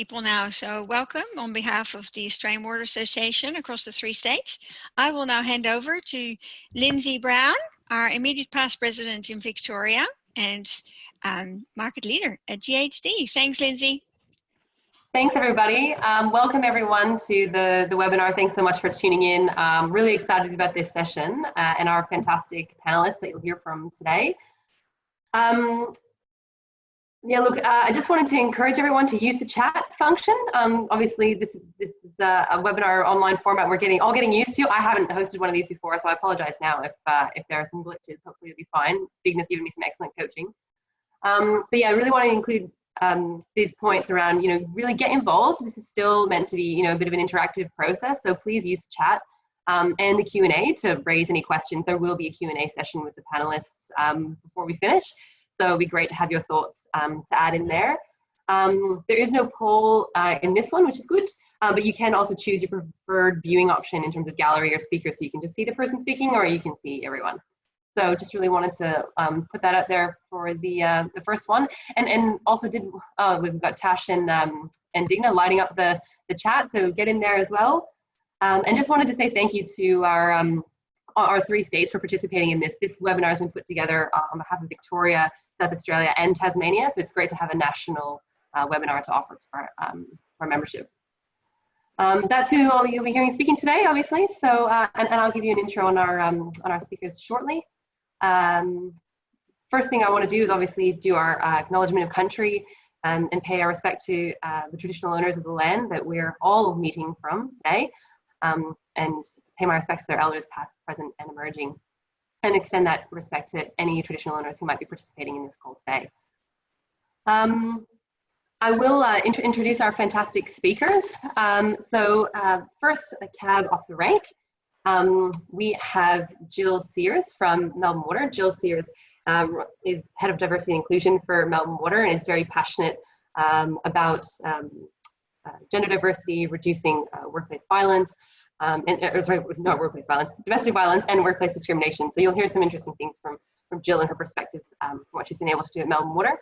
People now. So welcome on behalf of the Australian Water Association across the 3 states. I will now hand over to Lindsey Brown, our immediate past president in Victoria and market leader at GHD. Thanks, Lindsey. Thanks, everybody. Welcome, everyone, to the webinar. Thanks so much for tuning in. Really excited about this session and our fantastic panelists that you'll hear from today. Yeah, look, I just wanted to encourage everyone to use the chat function. Obviously, this is a webinar online format we're all getting used to. I haven't hosted one of these before, so I apologize now if there are some glitches. Hopefully it'll be fine. Digna's given me some excellent coaching. But yeah, I really want to include these points around, really get involved. This is still meant to be, a bit of an interactive process, so please use the chat and the Q&A to raise any questions. There will be a Q&A session with the panelists before we finish. So it'd be great to have your thoughts to add in there. There is no poll in this one, which is good, but you can also choose your preferred viewing option in terms of gallery or speaker, so you can just see the person speaking or you can see everyone. So just really wanted to put that out there for the first one. And also we've got Tash and Digna lighting up the chat, so get in there as well. And just wanted to say thank you to our 3 states for participating in this. This webinar has been put together on behalf of Victoria, South Australia and Tasmania, so it's great to have a national webinar to offer to our membership. That's who you'll be hearing speaking today, obviously. So, and I'll give you an intro on our speakers shortly. First thing I want to do is obviously do our acknowledgement of country and pay our respect to the traditional owners of the land that we're all meeting from today, and pay my respects to their elders past, present and emerging, and extend that respect to any traditional owners who might be participating in this call today. I will introduce our fantastic speakers. First, a cab off the rank. We have Jill Sears from Melbourne Water. Jill Sears is Head of Diversity and Inclusion for Melbourne Water and is very passionate about gender diversity, reducing workplace violence, domestic violence and workplace discrimination. So you'll hear some interesting things from Jill and her perspectives from what she's been able to do at Melbourne Water.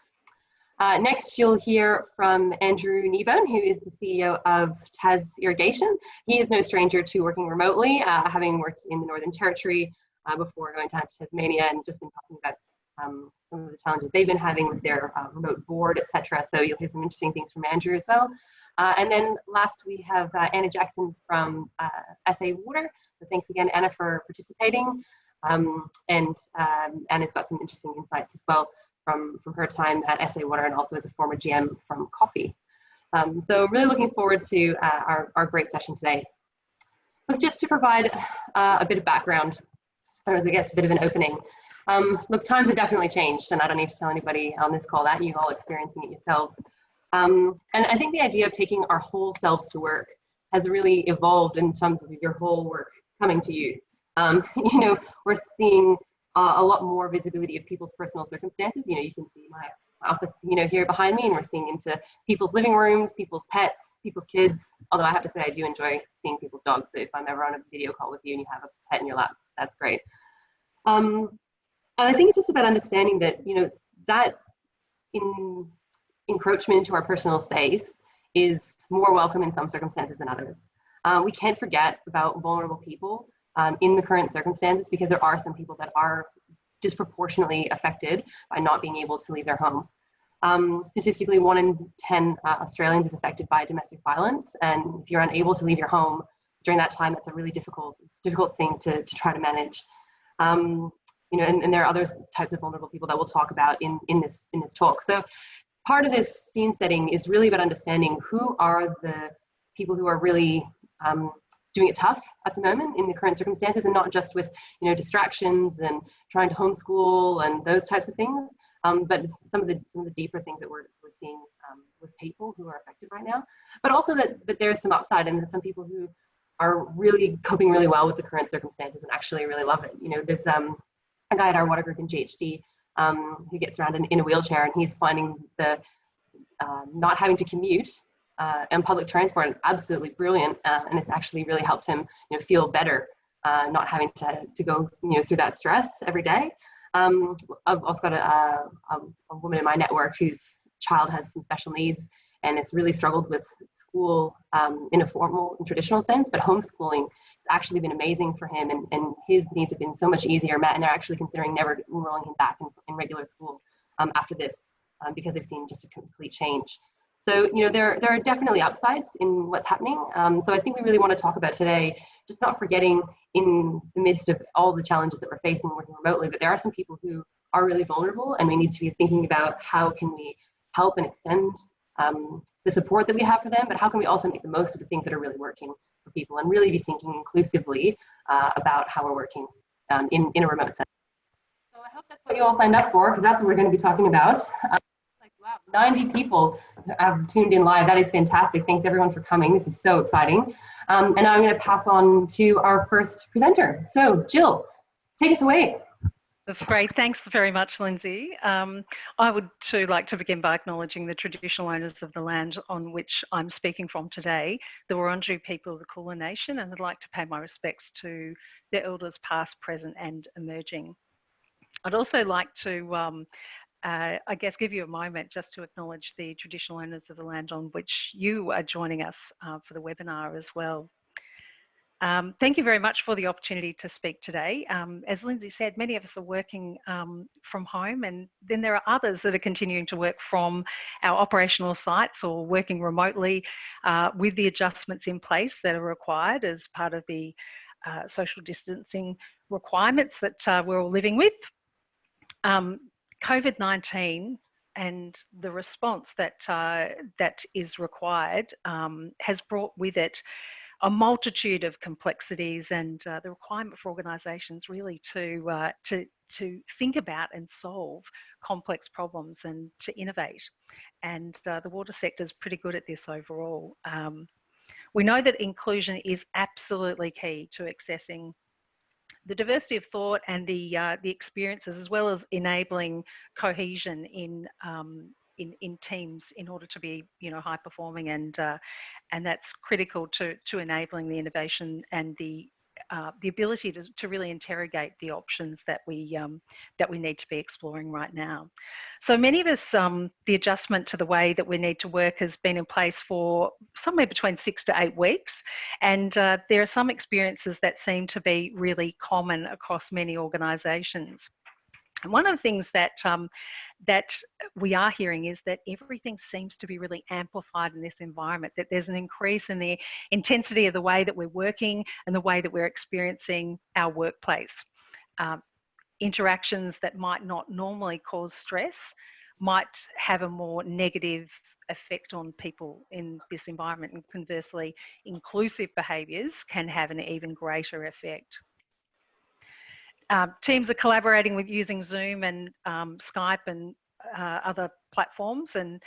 Next, you'll hear from Andrew Kneebone, who is the CEO of TAS Irrigation. He is no stranger to working remotely, having worked in the Northern Territory before going down to Tasmania, and just been talking about some of the challenges they've been having with their remote board, etc. So you'll hear some interesting things from Andrew as well. And then last, we have Anna Jackson from SA Water. So thanks again, Anna, for participating. And Anna's got some interesting insights as well from her time at SA Water and also as a former GM from coffee. So really looking forward to our great session today. Look, just to provide a bit of background, as I guess a bit of an opening. Look, times have definitely changed, and I don't need to tell anybody on this call that. You're all experiencing it yourselves. And I think the idea of taking our whole selves to work has really evolved in terms of your whole work coming to you. We're seeing a lot more visibility of people's personal circumstances. You can see my office, here behind me, and we're seeing into people's living rooms, people's pets, people's kids. Although I have to say, I do enjoy seeing people's dogs. So if I'm ever on a video call with you and you have a pet in your lap, that's great. And I think it's just about understanding that, that encroachment into our personal space is more welcome in some circumstances than others. We can't forget about vulnerable people in the current circumstances, because there are some people that are disproportionately affected by not being able to leave their home. Statistically, 1 in 10 Australians is affected by domestic violence, and if you're unable to leave your home during that time, it's a really difficult thing to try to manage. And there are other types of vulnerable people that we'll talk about in this talk. So part of this scene setting is really about understanding who are the people who are really doing it tough at the moment in the current circumstances, and not just with distractions and trying to homeschool and those types of things, but some of the deeper things that we're seeing with people who are affected right now. But also that there's some upside, and that some people who are really coping really well with the current circumstances and actually really love it. There's a guy at our water group in GHD who gets around in a wheelchair, and he's finding the not having to commute and public transport absolutely brilliant, and it's actually really helped him feel better, not having to go through that stress every day. I've also got a woman in my network whose child has some special needs, and has really struggled with school in a formal and traditional sense, but homeschooling has actually been amazing for him, and his needs have been so much easier met, and they're actually considering never enrolling him back in regular school after this because they've seen just a complete change. So, you know, there are definitely upsides in what's happening. So I think we really want to talk about today, just not forgetting in the midst of all the challenges that we're facing working remotely, that there are some people who are really vulnerable, and we need to be thinking about how can we help and extend the support that we have for them, but how can we also make the most of the things that are really working for people, and really be thinking inclusively about how we're working in a remote setting. So I hope that's what you all signed up for, because that's what we're going to be talking about. Wow, 90 people have tuned in live. That is fantastic. Thanks everyone for coming. This is so exciting. And now I'm going to pass on to our first presenter. So Jill, take us away. That's great. Thanks very much, Lindsay. I would too like to begin by acknowledging the traditional owners of the land on which I'm speaking from today, the Wurundjeri people of the Kulin Nation, and I'd like to pay my respects to their elders past, present and emerging. I'd also like to I guess give you a moment just to acknowledge the traditional owners of the land on which you are joining us for the webinar as well. Thank you very much for the opportunity to speak today. As Lindsay said, many of us are working from home, and then there are others that are continuing to work from our operational sites or working remotely with the adjustments in place that are required as part of the social distancing requirements that we're all living with. COVID-19 and the response that that is required has brought with it a multitude of complexities, and the requirement for organisations really to think about and solve complex problems and to innovate. And the water sector is pretty good at this overall. We know that inclusion is absolutely key to accessing the diversity of thought and the experiences, as well as enabling cohesion in teams in order to be, you know, high performing, and that's critical to enabling the innovation and the ability to really interrogate the options that we need to be exploring right now. So many of us, the adjustment to the way that we need to work has been in place for somewhere between 6 to 8 weeks, and there are some experiences that seem to be really common across many organisations. And one of the things that that we are hearing is that everything seems to be really amplified in this environment, that there's an increase in the intensity of the way that we're working and the way that we're experiencing our workplace. Interactions that might not normally cause stress might have a more negative effect on people in this environment, and conversely, inclusive behaviours can have an even greater effect. Teams are collaborating with using Zoom and Skype and other platforms, and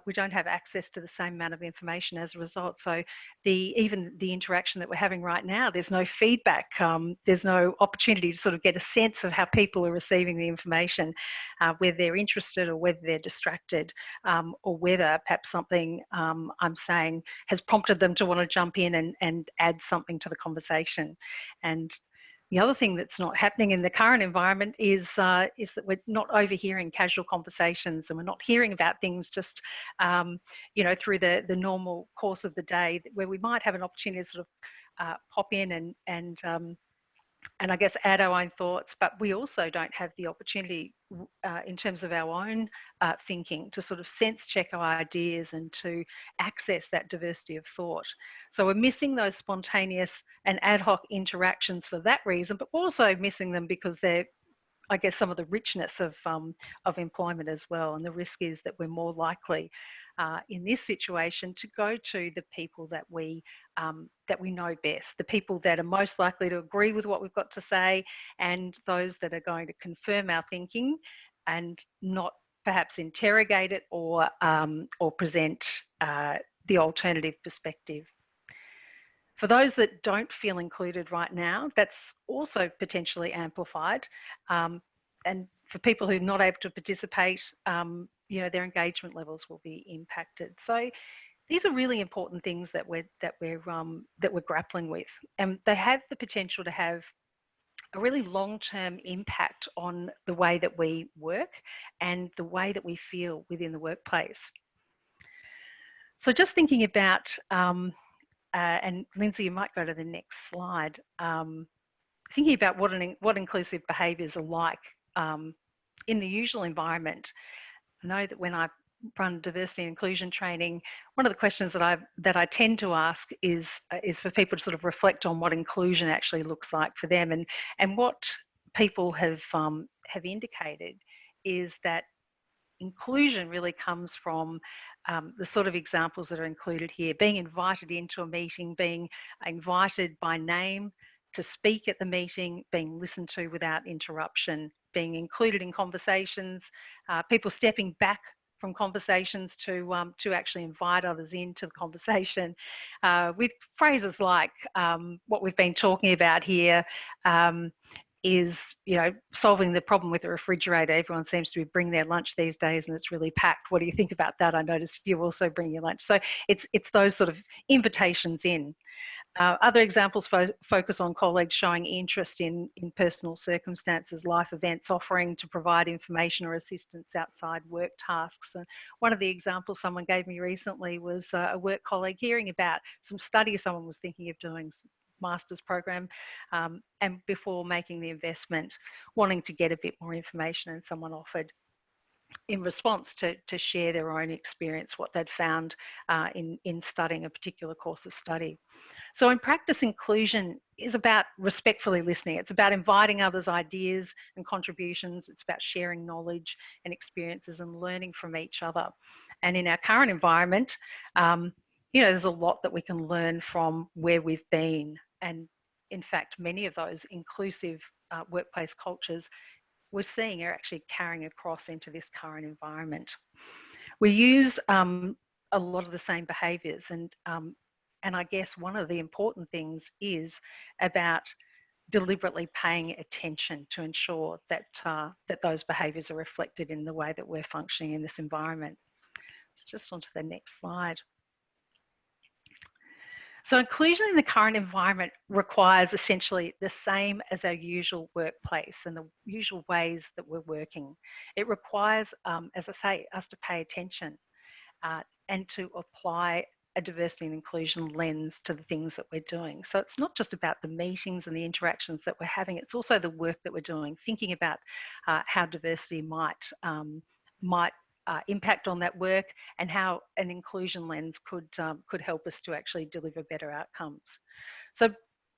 we don't have access to the same amount of information as a result. So even the interaction that we're having right now, there's no feedback. There's no opportunity to sort of get a sense of how people are receiving the information, whether they're interested or whether they're distracted, or whether perhaps something I'm saying has prompted them to want to jump in and add something to the conversation. And the other thing that's not happening in the current environment is that we're not overhearing casual conversations, and we're not hearing about things just, you know, through the normal course of the day, where we might have an opportunity to sort of pop in and I guess add our own thoughts, but we also don't have the opportunity in terms of our own thinking to sort of sense check our ideas and to access that diversity of thought. So we're missing those spontaneous and ad hoc interactions for that reason, but we're also missing them because they're, I guess, some of the richness of employment as well. And the risk is that we're more likely in this situation to go to the people that we know best, the people that are most likely to agree with what we've got to say, and those that are going to confirm our thinking and not perhaps interrogate it or present the alternative perspective. For those that don't feel included right now, that's also potentially amplified. And for people who are not able to participate, you know, their engagement levels will be impacted. So these are really important things that we're grappling with, and they have the potential to have a really long-term impact on the way that we work and the way that we feel within the workplace. So just thinking about, and Lindsay, you might go to the next slide, thinking about what inclusive behaviours are like in the usual environment. I know that when I run diversity and inclusion training, one of the questions that I tend to ask is for people to sort of reflect on what inclusion actually looks like for them, and what people have indicated is that inclusion really comes from the sort of examples that are included here: being invited into a meeting, being invited by name to speak at the meeting, being listened to without interruption, being included in conversations, people stepping back from conversations to actually invite others into the conversation, with phrases like what we've been talking about here. Is, you know, solving the problem with the refrigerator. Everyone seems to be bringing their lunch these days and it's really packed. What do you think about that? I noticed you also bring your lunch. So it's those sort of invitations in. Other examples focus on colleagues showing interest in personal circumstances, life events, offering to provide information or assistance outside work tasks. And one of the examples someone gave me recently was a work colleague hearing about some study someone was thinking of doing, master's program, and before making the investment, wanting to get a bit more information, and someone offered in response to share their own experience, what they'd found in studying a particular course of study. So in practice, inclusion is about respectfully listening. It's about inviting others' ideas and contributions. It's about sharing knowledge and experiences and learning from each other. And in our current environment, you know, there's a lot that we can learn from where we've been. And in fact, many of those inclusive workplace cultures we're seeing are actually carrying across into this current environment. We use a lot of the same behaviours, and I guess one of the important things is about deliberately paying attention to ensure that that those behaviours are reflected in the way that we're functioning in this environment. So just onto the next slide. So inclusion in the current environment requires essentially the same as our usual workplace and the usual ways that we're working. It requires, as I say, us to pay attention and to apply a diversity and inclusion lens to the things that we're doing. So it's not just about the meetings and the interactions that we're having, it's also the work that we're doing, thinking about how diversity might impact on that work, and how an inclusion lens could help us to actually deliver better outcomes. So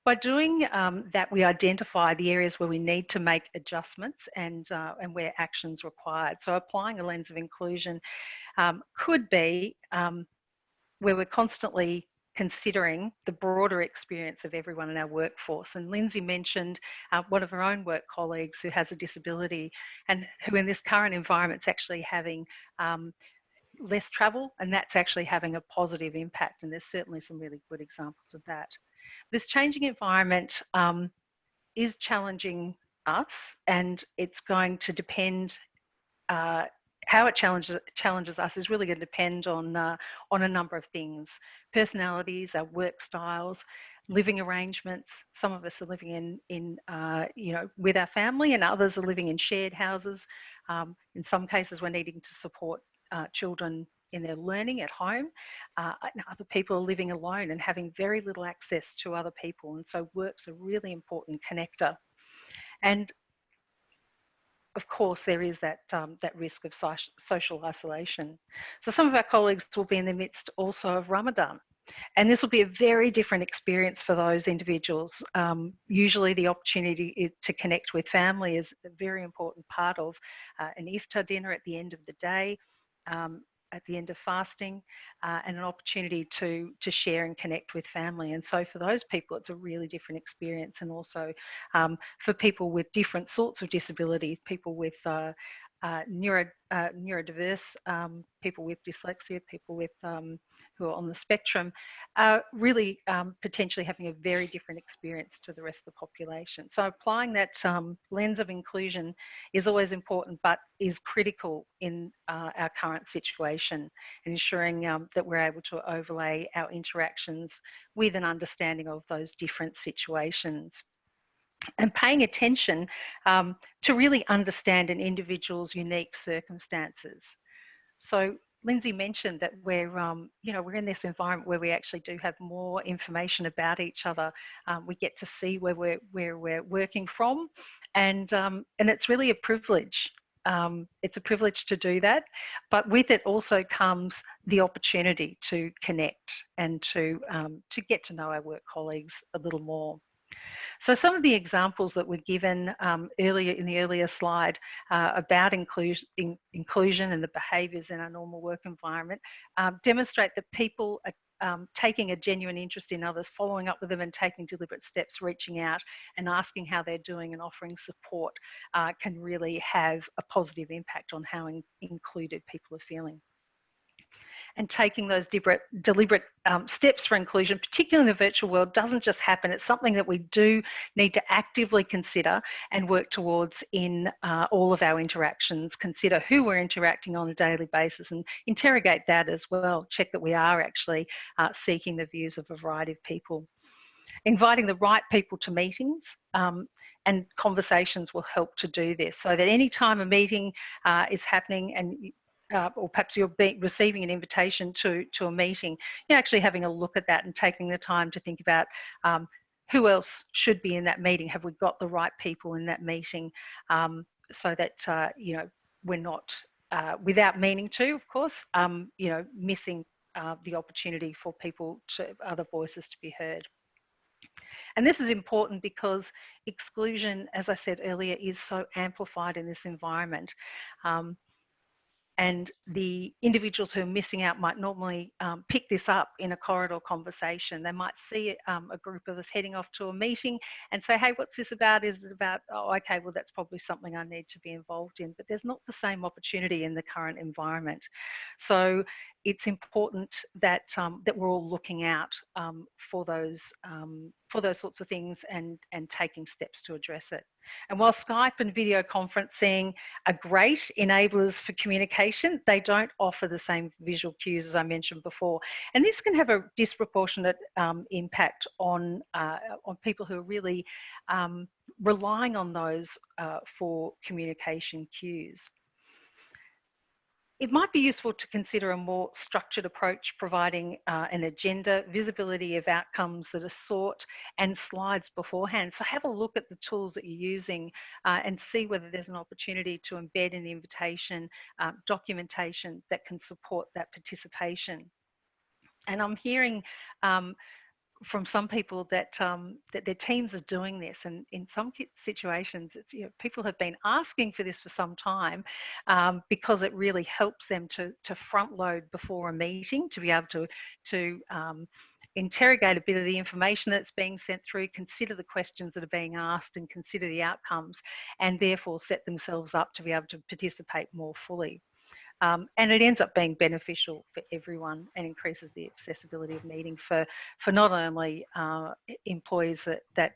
by doing that, we identify the areas where we need to make adjustments and where action's required. So applying a lens of inclusion could be where we're constantly considering the broader experience of everyone in our workforce. And Lindsay mentioned one of her own work colleagues who has a disability and who in this current environment is actually having less travel, and that's actually having a positive impact. And there's certainly some really good examples of that. This changing environment is challenging us, and it's going to depend how it challenges us is really going to depend on a number of things: personalities, our work styles, living arrangements. Some of us are living in you know, with our family, and others are living in shared houses. In some cases, we're needing to support children in their learning at home. Other people are living alone and having very little access to other people, and so work's a really important connector. And of course, there is that risk of social isolation. So some of our colleagues will be in the midst also of Ramadan, and this will be a very different experience for those individuals. Usually the opportunity to connect with family is a very important part of an iftar dinner at the end of the day, at the end of fasting, and an opportunity to share and connect with family. And so for those people, it's a really different experience. And also for people with different sorts of disability, people with neurodiverse, people with dyslexia, people with who are on the spectrum, really potentially having a very different experience to the rest of the population. So applying that lens of inclusion is always important, but is critical in our current situation, and ensuring that we're able to overlay our interactions with an understanding of those different situations. And paying attention to really understand an individual's unique circumstances. So Lindsey mentioned that we're, you know, we're in this environment where we actually do have more information about each other. We get to see where we're working from, and it's really a privilege. It's a privilege to do that, but with it also comes the opportunity to connect and to get to know our work colleagues a little more. So some of the examples that were given earlier in the earlier slide about inclusion and the behaviours in our normal work environment demonstrate that people are taking a genuine interest in others, following up with them and taking deliberate steps, reaching out and asking how they're doing and offering support can really have a positive impact on how included people are feeling. And taking those deliberate steps for inclusion, particularly in the virtual world, doesn't just happen. It's something that we do need to actively consider and work towards in all of our interactions. Consider who we're interacting on a daily basis and interrogate that as well. Check that we are actually seeking the views of a variety of people. Inviting the right people to meetings and conversations will help to do this, so that any time a meeting is happening and or perhaps you're receiving an invitation to a meeting, you're actually having a look at that and taking the time to think about who else should be in that meeting. Have we got the right people in that meeting, so that you know, we're not without meaning to, of course, you know, missing the opportunity for people to other voices to be heard. And this is important because exclusion, as I said earlier, is so amplified in this environment. And the individuals who are missing out might normally pick this up in a corridor conversation. They might see a group of us heading off to a meeting and say, hey, what's this about? Is it about, oh, okay, well, that's probably something I need to be involved in. But there's not the same opportunity in the current environment. So it's important that, that we're all looking out for those sorts of things and taking steps to address it. And while Skype and video conferencing are great enablers for communication, they don't offer the same visual cues as I mentioned before. And this can have a disproportionate impact on people who are really relying on those for communication cues. It might be useful to consider a more structured approach, providing an agenda, visibility of outcomes that are sought, and slides beforehand. So have a look at the tools that you're using and see whether there's an opportunity to embed in the invitation documentation that can support that participation. And I'm hearing from some people that that their teams are doing this, and in some situations, it's, you know, people have been asking for this for some time because it really helps them to front load before a meeting, to be able to interrogate a bit of the information that's being sent through, consider the questions that are being asked, and consider the outcomes, and therefore set themselves up to be able to participate more fully. And it ends up being beneficial for everyone and increases the accessibility of meeting for not only employees that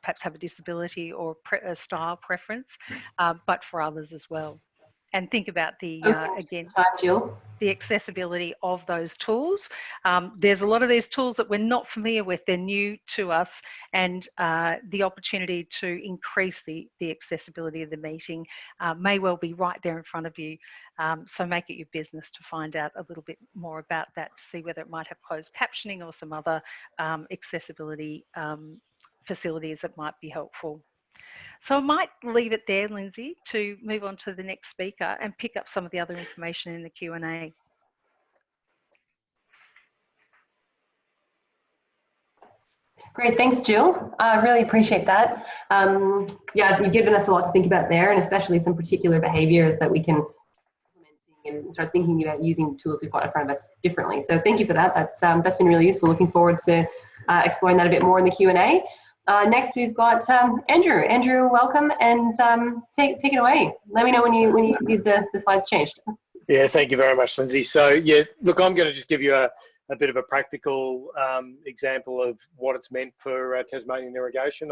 perhaps have a disability or a style preference, but for others as well. And think about the, again, the accessibility of those tools. There's a lot of these tools that we're not familiar with, they're new to us, and the opportunity to increase the accessibility of the meeting may well be right there in front of you. So make it your business to find out a little bit more about that, to see whether it might have closed captioning or some other accessibility facilities that might be helpful. So I might leave it there, Lindsey, to move on to the next speaker and pick up some of the other information in the Q&A. Great, thanks, Jill. I really appreciate that. Yeah, you've given us a lot to think about there, and especially some particular behaviours that we can implement and start thinking about using the tools we've got in front of us differently. So thank you for that. That's been really useful. Looking forward to exploring that a bit more in the Q&A. Next, we've got Andrew. Andrew, welcome, and take it away. Let me know when you need the slides changed. Yeah, thank you very much, Lindsey. So yeah, look, I'm going to just give you a bit of a practical example of what it's meant for Tasmanian irrigation.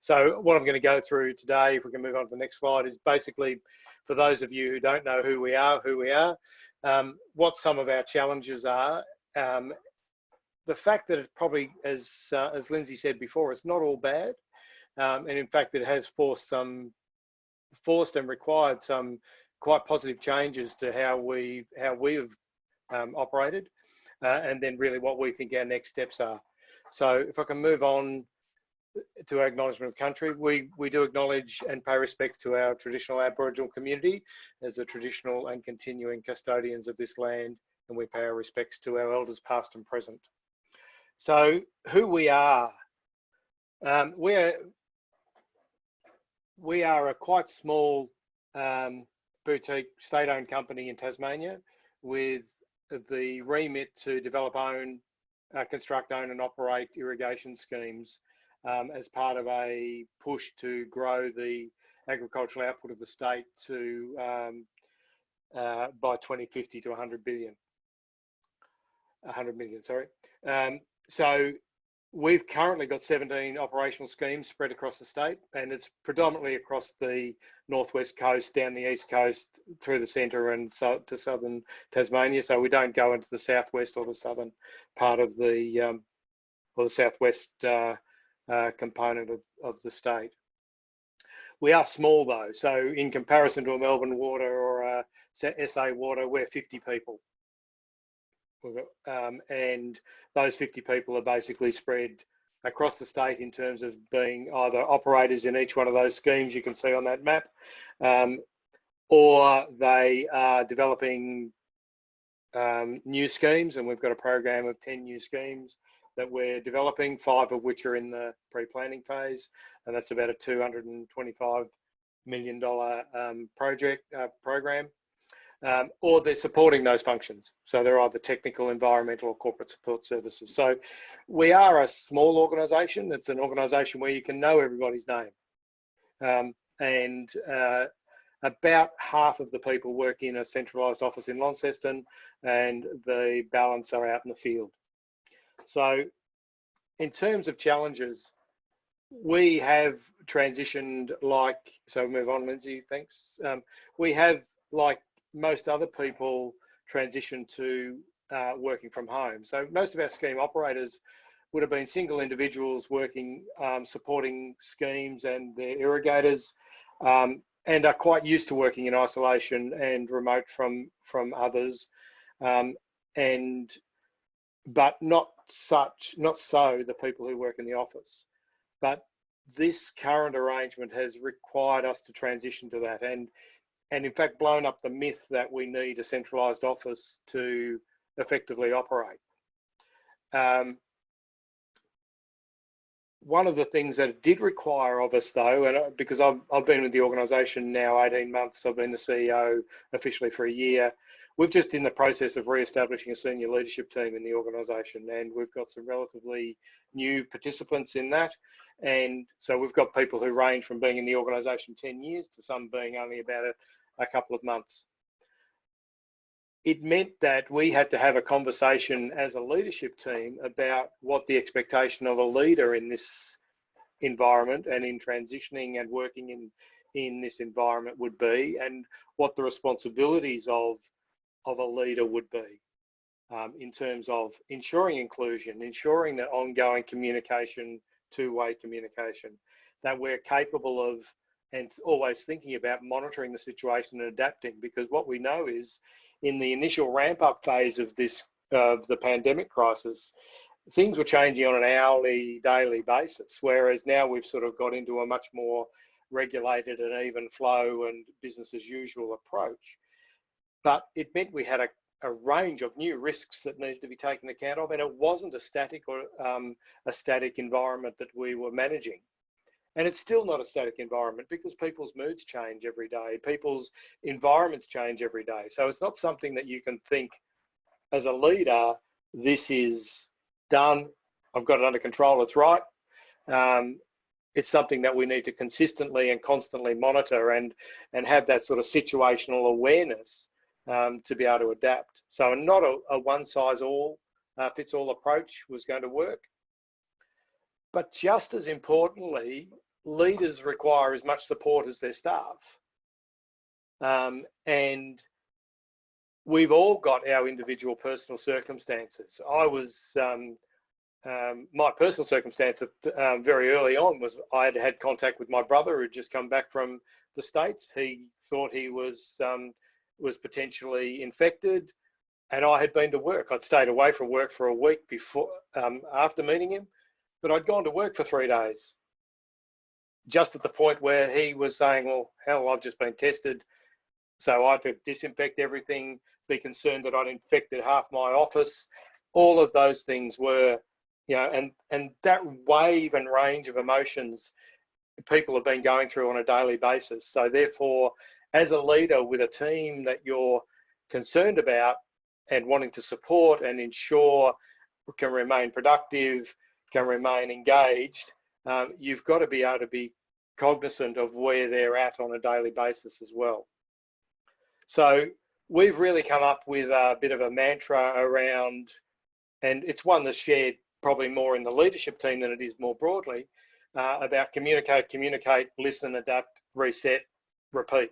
So what I'm going to go through today, if we can move on to the next slide, is basically for those of you who don't know who we are, what some of our challenges are. The fact that it probably, as Lindsey said before, it's not all bad, and in fact it has forced and required some quite positive changes to how we have operated, and then really what we think our next steps are. So if I can move on to Acknowledgement of Country, we do acknowledge and pay respects to our traditional Aboriginal community as the traditional and continuing custodians of this land, and we pay our respects to our elders past and present. So who we are, we are a quite small boutique state-owned company in Tasmania with the remit to develop, construct, own and operate irrigation schemes as part of a push to grow the agricultural output of the state to by 2050 to 100 million, sorry. So we've currently got 17 operational schemes spread across the state, and it's predominantly across the northwest coast, down the east coast, through the centre and so to southern Tasmania. So we don't go into the southwest or the southern part of the or the southwest component of the state. We are small though, so in comparison to a Melbourne Water or a SA Water, we're 50 people. And those 50 people are basically spread across the state in terms of being either operators in each one of those schemes you can see on that map, or they are developing new schemes, and we've got a program of 10 new schemes that we're developing, 5 of which are in the pre-planning phase, and that's about a $225 million program. Or they're supporting those functions. So they're either technical, environmental or corporate support services. So we are a small organisation. It's an organisation where you can know everybody's name. And about half of the people work in a centralised office in Launceston, and the balance are out in the field. So in terms of challenges, we have transitioned so move on, Lindsay, thanks. We have, like most other people, transition to working from home. So most of our scheme operators would have been single individuals working, supporting schemes and their irrigators, and are quite used to working in isolation and remote from others, but not so the people who work in the office. But this current arrangement has required us to transition to that, and in fact blown up the myth that we need a centralised office to effectively operate. One of the things that it did require of us though, and because I've been with the organisation now 18 months, I've been the CEO officially for a year, we've just in the process of re-establishing a senior leadership team in the organisation, and we've got some relatively new participants in that. And so we've got people who range from being in the organisation 10 years to some being only about a couple of months. It meant that we had to have a conversation as a leadership team about what the expectation of a leader in this environment and in transitioning and working in this environment would be, and what the responsibilities of a leader would be, in terms of ensuring inclusion, ensuring that ongoing communication, two-way communication, that we're capable of and always thinking about monitoring the situation and adapting, because what we know is in the initial ramp-up phase of the pandemic crisis, things were changing on an hourly, daily basis, whereas now we've sort of got into a much more regulated and even flow and business as usual approach. But it meant we had a range of new risks that needed to be taken account of, and it wasn't a static or a static environment that we were managing. And it's still not a static environment because people's moods change every day. People's environments change every day. So it's not something that you can think as a leader, this is done, I've got it under control, it's right. It's something that we need to consistently and constantly monitor and have that sort of situational awareness to be able to adapt. So not a one size all fits all approach was going to work. But just as importantly, leaders require as much support as their staff. And we've all got our individual personal circumstances. I was my personal circumstance very early on was I had had contact with my brother who had just come back from the States. He thought he was potentially infected, and I had been to work. I'd stayed away from work for a week before, after meeting him, but I'd gone to work for 3 days. Just at the point where he was saying, well, hell, I've just been tested, so I had to disinfect everything, be concerned that I'd infected half my office. All of those things were, you know, and that wave and range of emotions people have been going through on a daily basis. So therefore, as a leader with a team that you're concerned about and wanting to support and ensure can remain productive, can remain engaged, you've got to be able to be cognizant of where they're at on a daily basis as well. So we've really come up with a bit of a mantra around, and it's one that's shared probably more in the leadership team than it is more broadly, about communicate, listen, adapt, reset, repeat.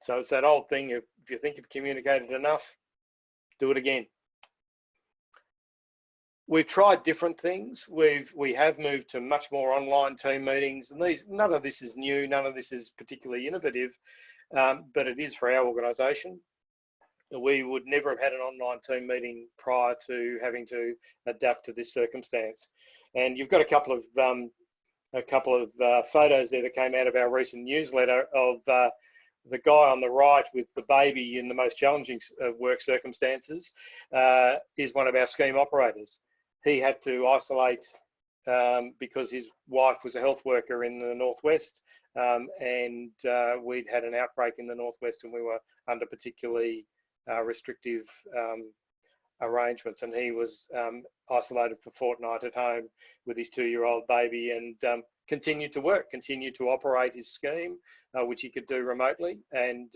So it's that old thing, if you think you've communicated enough, do it again. We've tried different things. We have moved to much more online team meetings, and none of this is new, none of this is particularly innovative, but it is for our organisation. We would never have had an online team meeting prior to having to adapt to this circumstance. And you've got a couple of photos there that came out of our recent newsletter of the guy on the right with the baby in the most challenging work circumstances is one of our scheme operators. He had to isolate because his wife was a health worker in the Northwest, and we'd had an outbreak in the Northwest, and we were under particularly restrictive arrangements, and he was isolated for a fortnight at home with his 2-year-old baby, and continued to work, continued to operate his scheme, which he could do remotely, and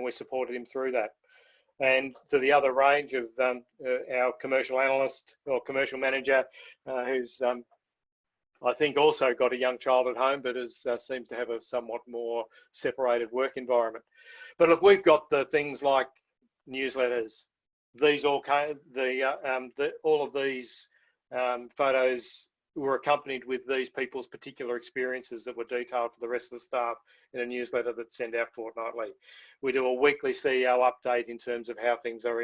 we supported him through that. And to the other range of our commercial analyst or commercial manager, who's I think also got a young child at home, but seems to have a somewhat more separated work environment. But look, we've got the things like newsletters. These all came, all of these photos were accompanied with these people's particular experiences that were detailed for the rest of the staff in a newsletter that's sent out fortnightly. We do a weekly CEO update in terms of how things are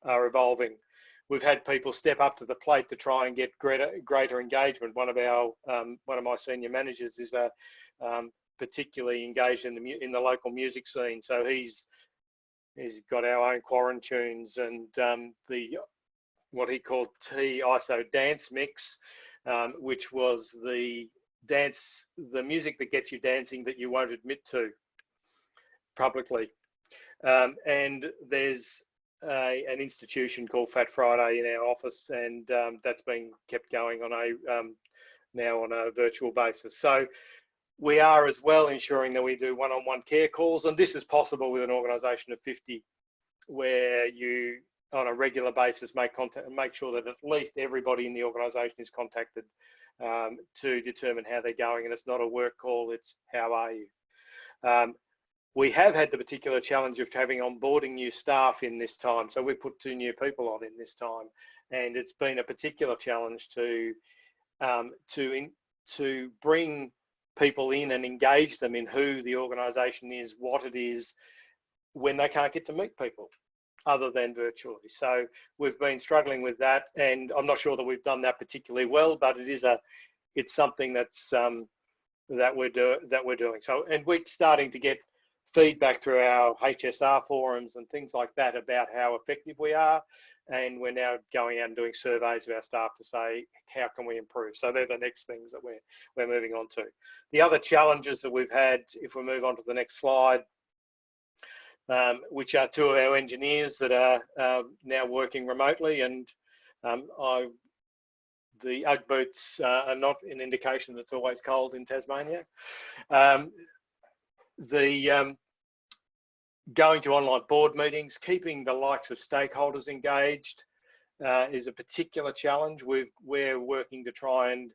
evolving. We've had people step up to the plate to try and get greater engagement. One of my senior managers is particularly engaged in the local music scene, so he's got our own quarantunes and what he called ISO dance mix, which was the music that gets you dancing that you won't admit to publicly. And there's an institution called Fat Friday in our office, and that's been kept going on now on a virtual basis. So we are as well ensuring that we do one-on-one care calls, and this is possible with an organisation of 50, where you on a regular basis make contact and make sure that at least everybody in the organisation is contacted to determine how they're going, and it's not a work call, it's how are you. We have had the particular challenge of having onboarding new staff in this time, so we put 2 new people on in this time, and it's been a particular challenge to bring people in and engage them in who the organisation is, what it is, when they can't get to meet people other than virtually. So we've been struggling with that, and I'm not sure that we've done that particularly well, but it's something that's that we're doing. So, and we're starting to get feedback through our HSR forums and things like that about how effective we are, and we're now going out and doing surveys of our staff to say how can we improve. So they're the next things that we're moving on to. The other challenges that we've had, if we move on to the next slide, which are 2 of our engineers that are now working remotely, and the Ugg boots are not an indication that it's always cold in Tasmania. Going to online board meetings, keeping the likes of stakeholders engaged is a particular challenge. We're working to try and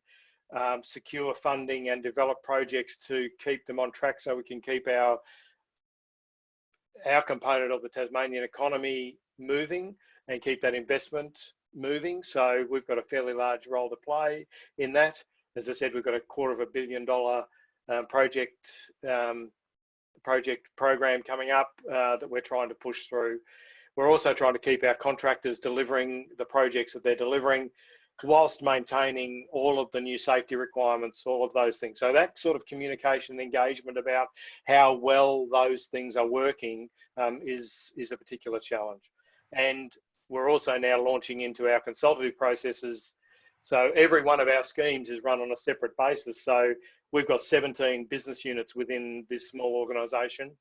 secure funding and develop projects to keep them on track so we can keep our component of the Tasmanian economy moving and keep that investment moving. So we've got a fairly large role to play in that. As I said, we've got a $250 million project program coming up that we're trying to push through. We're also trying to keep our contractors delivering the projects that they're delivering whilst maintaining all of the new safety requirements, all of those things. So that sort of communication and engagement about how well those things are working is a particular challenge. And we're also now launching into our consultative processes. So every one of our schemes is run on a separate basis. So we've got 17 business units within this small organisation,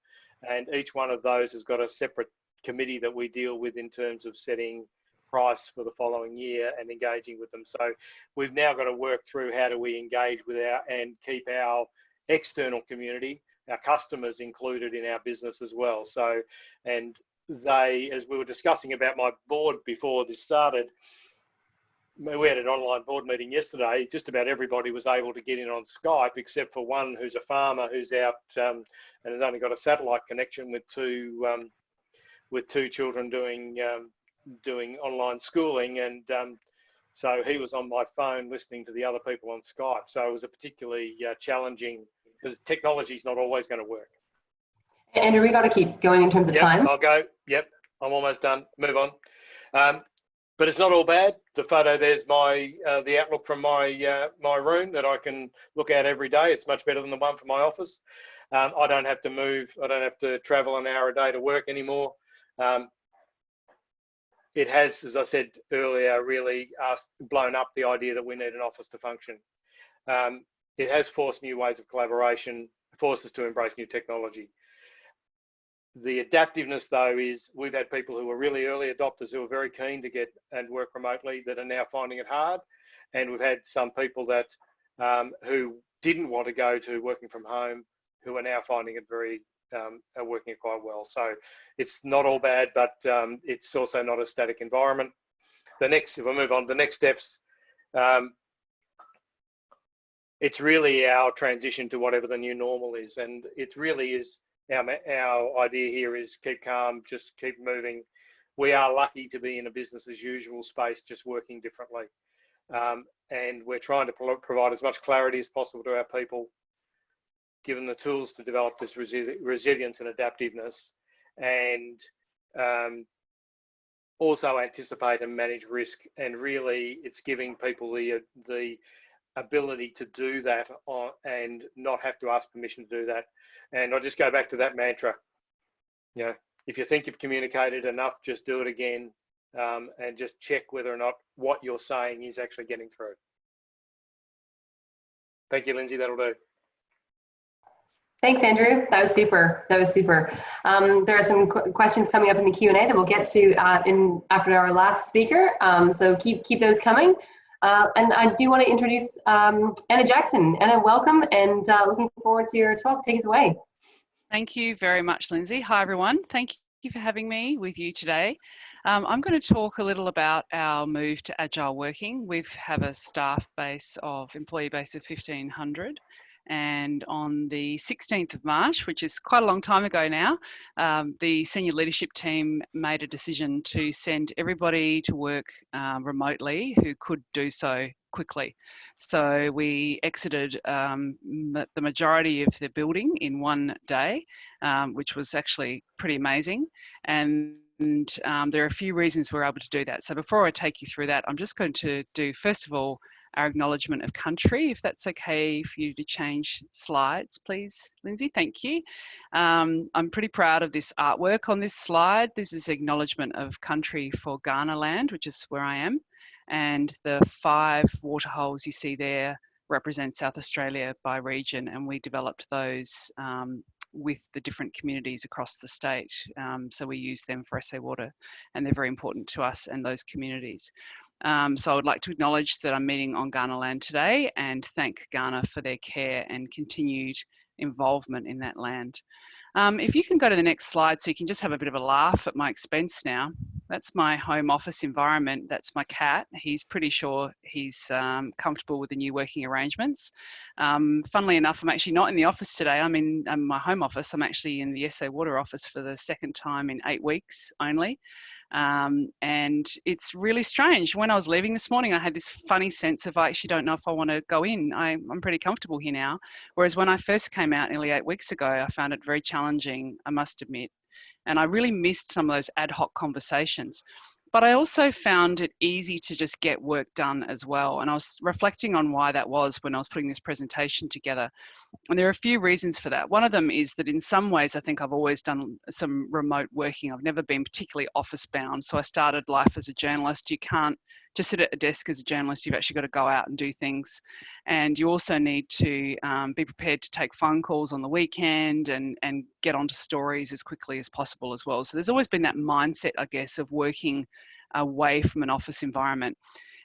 and each one of those has got a separate committee that we deal with in terms of setting price for the following year and engaging with them. So we've now got to work through how do we engage with and keep our external community, our customers, included in our business as well. So, and they, as we were discussing about my board before this started, we had an online board meeting yesterday. Just about everybody was able to get in on Skype, except for one who's a farmer who's out and has only got a satellite connection with two children doing online schooling, and so he was on my phone listening to the other people on Skype. So it was a particularly challenging, because technology's not always going to work. Andrew, we got to keep going in terms of time. I'll go. Yep, I'm almost done. Move on. But it's not all bad. The photo there's my the outlook from my my room that I can look at every day. It's much better than the one from my office. I don't have to move. I don't have to travel an hour a day to work anymore. It has, as I said earlier, really blown up the idea that we need an office to function. It has forced new ways of collaboration, forced us to embrace new technology. The adaptiveness, though, is we've had people who were really early adopters who are very keen to get and work remotely that are now finding it hard. And we've had some people that who didn't want to go to working from home who are now finding it are working it quite well. So it's not all bad, but it's also not a static environment. If I move on, the next steps, it's really our transition to whatever the new normal is. And it really is, our idea here is keep calm, just keep moving. We are lucky to be in a business as usual space, just working differently. And we're trying to provide as much clarity as possible to our people, give them the tools to develop this resilience and adaptiveness, and also anticipate and manage risk. And really, it's giving people the ability to do that and not have to ask permission to do that. And I'll just go back to that mantra. You know, if you think you've communicated enough, just do it again, and just check whether or not what you're saying is actually getting through. Thank you, Lindsay. That'll do. Thanks, Andrew. That was super. That was super. There are some questions coming up in the Q&A that we'll get to after our last speaker. So keep those coming. And I do want to introduce Anna Jackson. Anna, welcome, and looking forward to your talk. Take us away. Thank you very much, Lindsay. Hi, everyone. Thank you for having me with you today. I'm going to talk a little about our move to Agile working. We have a employee base of 1,500. And on the 16th of March, which is quite a long time ago now, the senior leadership team made a decision to send everybody to work remotely who could do so quickly. So we exited the majority of the building in one day, which was actually pretty amazing. And there are a few reasons we're able to do that. So before I take you through that, I'm just going to do, first of all, our Acknowledgement of Country, if that's okay for you to change slides, please, Lindsay. Thank you. I'm pretty proud of this artwork on this slide. This is Acknowledgement of Country for Ghana land, which is where I am. And the 5 waterholes you see there represent South Australia by region, and we developed those with the different communities across the state. So we use them for SA Water, and they're very important to us and those communities. So I would like to acknowledge that I'm meeting on Ghana land today and thank Ghana for their care and continued involvement in that land. If you can go to the next slide so you can just have a bit of a laugh at my expense now. That's my home office environment. That's my cat. He's pretty sure he's comfortable with the new working arrangements. Funnily enough, I'm actually not in the office today. I'm in my home office. I'm actually in the SA Water office for the second time in 8 weeks only. And it's really strange. When I was leaving this morning, I had this funny sense of I actually don't know if I want to go in. I'm pretty comfortable here now. Whereas when I first came out nearly 8 weeks ago, I found it very challenging, I must admit. And I really missed some of those ad hoc conversations. But I also found it easy to just get work done as well. And I was reflecting on why that was when I was putting this presentation together. And there are a few reasons for that. One of them is that in some ways, I think I've always done some remote working. I've never been particularly office bound. So I started life as a journalist. You can't just sit at a desk as a journalist. You've actually got to go out and do things. And you also need to be prepared to take phone calls on the weekend and get onto stories as quickly as possible as well. So there's always been that mindset, I guess, of working away from an office environment.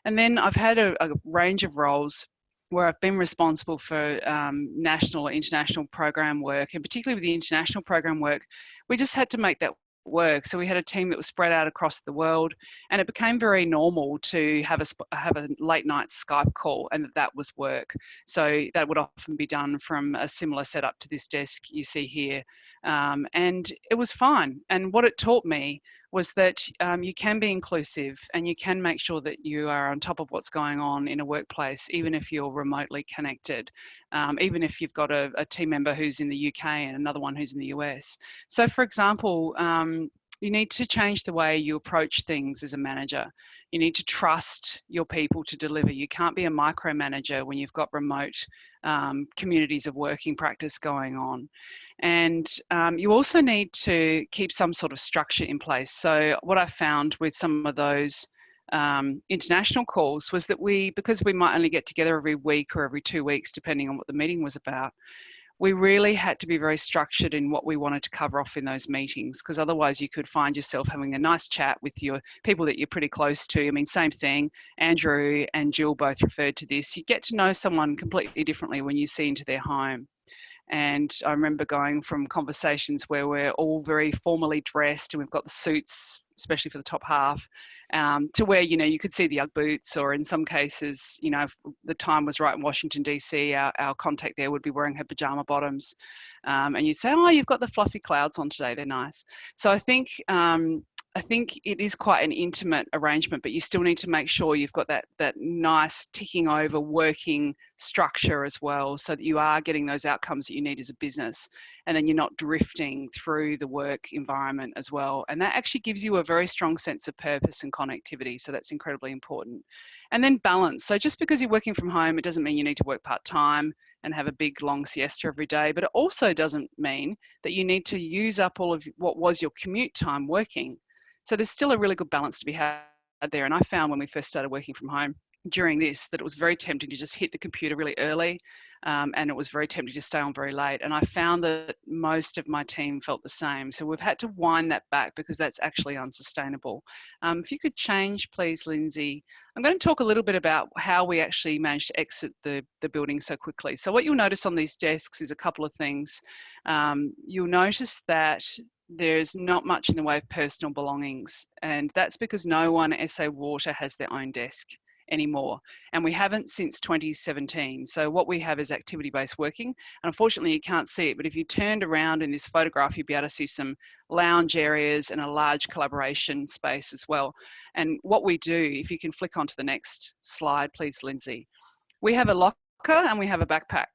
And then I've had a range of roles where I've been responsible for national or international program work, and particularly with the international program work, we just had to make that work. So we had a team that was spread out across the world, and it became very normal to have a late night Skype call, and that was work. So that would often be done from a similar setup to this desk you see here, and it was fine. And what it taught me was that you can be inclusive and you can make sure that you are on top of what's going on in a workplace, even if you're remotely connected, even if you've got a team member who's in the UK and another one who's in the US. So for example, you need to change the way you approach things as a manager. You need to trust your people to deliver. You can't be a micromanager when you've got remote communities of working practice going on. And you also need to keep some sort of structure in place. So what I found with some of those international calls was that because we might only get together every week or every 2 weeks, depending on what the meeting was about, we really had to be very structured in what we wanted to cover off in those meetings, because otherwise you could find yourself having a nice chat with your people that you're pretty close to. I mean, same thing, Andrew and Jill both referred to this. You get to know someone completely differently when you see into their home. And I remember going from conversations where we're all very formally dressed and we've got the suits, especially for the top half, to where, you could see the Ugg boots, or in some cases, if the time was right in Washington, DC, our contact there would be wearing her pajama bottoms. And you'd say, oh, you've got the fluffy clouds on today, they're nice. So I think it is quite an intimate arrangement, but you still need to make sure you've got that nice ticking over working structure as well, so that you are getting those outcomes that you need as a business, and then you're not drifting through the work environment as well. And that actually gives you a very strong sense of purpose and connectivity. So that's incredibly important. And then balance. So just because you're working from home, it doesn't mean you need to work part-time and have a big long siesta every day, but it also doesn't mean that you need to use up all of what was your commute time working. So there's still a really good balance to be had there. And I found when we first started working from home during this, that it was very tempting to just hit the computer really early, and it was very tempting to stay on very late. And I found that most of my team felt the same. So we've had to wind that back, because that's actually unsustainable. If you could change, please, Lindsay. I'm going to talk a little bit about how we actually managed to exit the building so quickly. So what you'll notice on these desks is a couple of things. You'll notice that there's not much in the way of personal belongings, and that's because no one at SA Water has their own desk anymore, and we haven't since 2017. So what we have is activity-based working, and unfortunately you can't see it, but if you turned around in this photograph, you'd be able to see some lounge areas and a large collaboration space as well. And what we do, if you can flick onto the next slide, please, Lindsay, we have a locker and we have a backpack.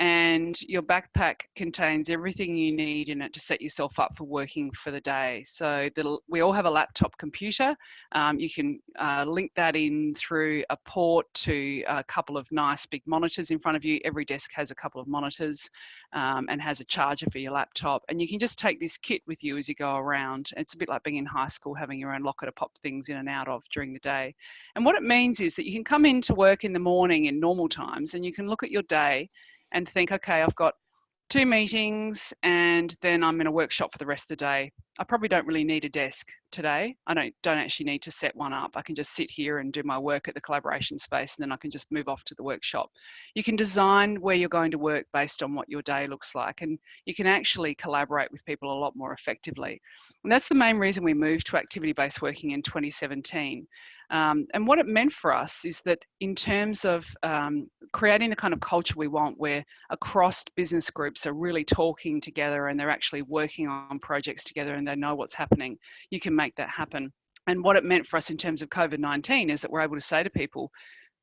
And your backpack contains everything you need in it to set yourself up for working for the day. So we all have a laptop computer. You can link that in through a port to a couple of nice big monitors in front of you. Every desk has a couple of monitors and has a charger for your laptop. And you can just take this kit with you as you go around. It's a bit like being in high school, having your own locker to pop things in and out of during the day. And what it means is that you can come into work in the morning in normal times, and you can look at your day and think, okay, I've got 2 meetings and then I'm in a workshop for the rest of the day. I probably don't really need a desk today. I don't actually need to set one up. I can just sit here and do my work at the collaboration space, and then I can just move off to the workshop. You can design where you're going to work based on what your day looks like, and you can actually collaborate with people a lot more effectively. And that's the main reason we moved to activity-based working in 2017. And what it meant for us is that in terms of creating the kind of culture we want, where across business groups are really talking together and they're actually working on projects together and they know what's happening, you can make that happen. And what it meant for us in terms of COVID-19 is that we're able to say to people,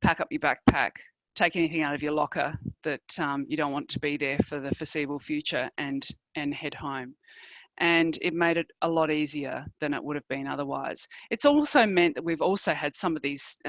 pack up your backpack, take anything out of your locker that you don't want to be there for the foreseeable future, and head home. And it made it a lot easier than it would have been otherwise. It's also meant that we've also had some of these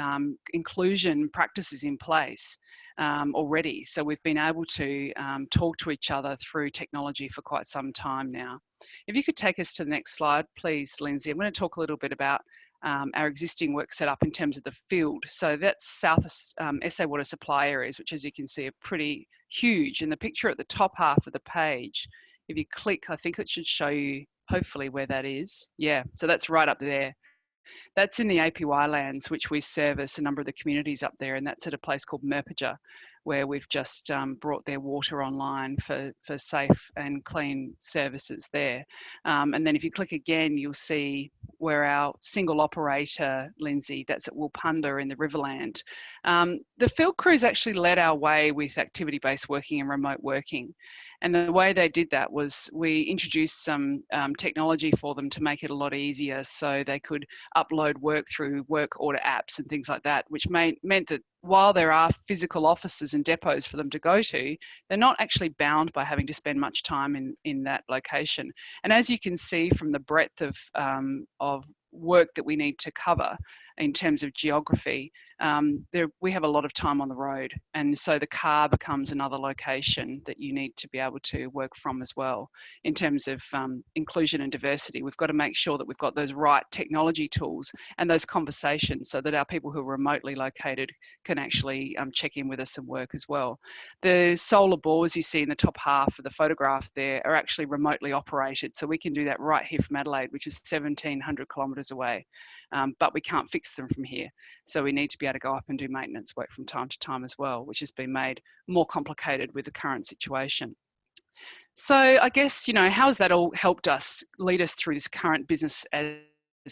inclusion practices in place already. So we've been able to talk to each other through technology for quite some time now. If you could take us to the next slide, please, Lindsay. I'm going to talk a little bit about our existing work set up in terms of the field. So that's South SA water supply areas, which as you can see are pretty huge. And the picture at the top half of the page, if you click, I think it should show you hopefully where that is. Yeah, so that's right up there. That's in the APY lands, which we service a number of the communities up there, and that's at a place called Merpaja, where we've just brought their water online for safe and clean services there. And then if you click again, you'll see where our single operator, Lindsay, that's at Wilpunda in the Riverland. The field crews actually led our way with activity-based working and remote working. And the way they did that was we introduced some technology for them to make it a lot easier, so they could upload work through work order apps and things like that, which meant that while there are physical offices and depots for them to go to, they're not actually bound by having to spend much time in that location. And as you can see from the breadth of work that we need to cover in terms of geography, we have a lot of time on the road, and so the car becomes another location that you need to be able to work from as well. In terms of inclusion and diversity, we've got to make sure that we've got those right technology tools and those conversations so that our people who are remotely located can actually check in with us and work as well. The solar bores you see in the top half of the photograph there are actually remotely operated, so we can do that right here from Adelaide, which is 1,700 kilometres away. But we can't fix them from here. So we need to be able to go up and do maintenance work from time to time as well, which has been made more complicated with the current situation. So I guess, how has that all helped us lead us through this current business as